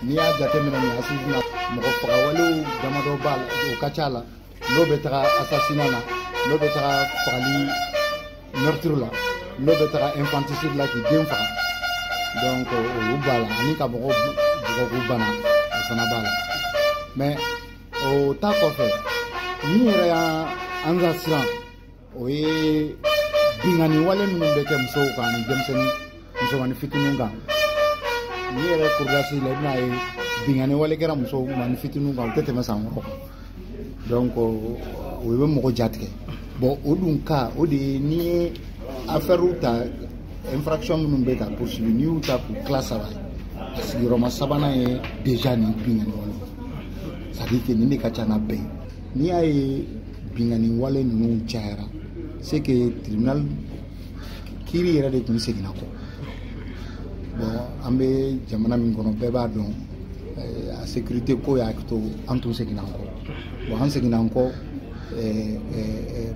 n'i y'a jateminɛ nin asisi na mɔgɔ fagawalew damadɔ b'a la o ka ca la n'o bɛ taga assassinat na n'o bɛ taga fagali meurtre la n'o bɛ taga infanticide la k'i den faga donc olu b'a la ani ka mɔgɔw bugɔ k'u bana o fana b'a la mais o ta kɔfɛ min yɛrɛ y'an ka siran o ye bingani wale minnu bɛ kɛ musow kan ani denmisɛnnin musomanin fitininw kan n'i yɛrɛ kurulasi la i bɛna ye bingani wale kɛra musomanin fitininw kan o tɛ tɛmɛ san 6 kan donc o bɛ mɔgɔ jatigɛ bon o dun ka o de ye n'i ye affaire ta infraction minnu bɛ ka poursuivre n'i y'u ta k'u tila 3 ye a sigiyɔrɔma 3nan ye déjà nin bingani wale c'est à dire que nin de ka ca n'a bɛɛ ye n'i y'a ye bingani wale ninnu cayara c'est que tribunal kiiri yɛrɛ de tun seginna kɔ bon an bɛ jamana min kɔnɔ bɛɛ b'a dɔn a sécurité ko y'a to an tun seginna kɔ bon an seginna kɔ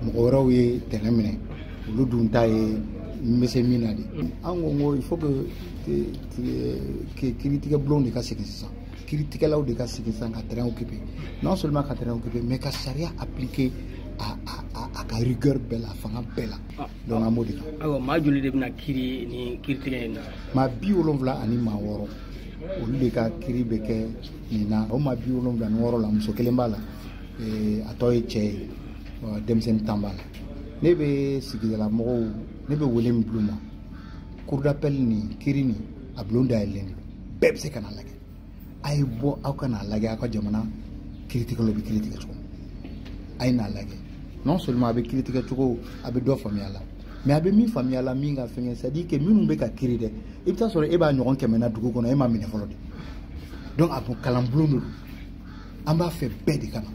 mɔgɔ wɛrɛw ye terrain minɛ olu dun ta ye n bɛ se min na de an ko n ko il faut que kiiritigɛbulon de ka segin sisan kiiritigɛlaw de ka segin sisan ka terrain occuper non seulement ka terrain occuper mais ka sariya appliquer a ka rigueur bɛɛ la fanga bɛɛ la donc an b'o de kan. Awɔ maa joli de bɛna kiiri ni kiiritigɛ in na. maa 70 ani maa 6 olu de ka kiiri bɛ kɛ nin na o maa 76 ani 6 la muso 1 b'a la a tɔ ye cɛ ye denmisɛnnin 10 b'a la ne bɛ sigidala mɔgɔw ne bɛ wele min bulon ma cour d'appel ni kiiri ni a bulon dayɛlɛlen bɛɛ bɛ se ka n'a lajɛ a ye bɔ aw ka n'a lajɛ aw ka jamana kiiritigɛlaw bɛ kiiri tigɛ cogo a ye n'a lajɛ non seulement a bɛ kiiri tigɛ cogo a bɛ dɔ faamuya la mais a bɛ min faamuya la min ka fɛngɛ c'est à dire que minnu bɛ ka kiiri dɛ i bɛ taa sɔrɔ e b'a ɲɔgɔn kɛmɛ na dugu kɔnɔ e m'a minɛ fɔlɔ de donc a bɔ kalan bulon de don an b'a fɛ bɛɛ de ka na.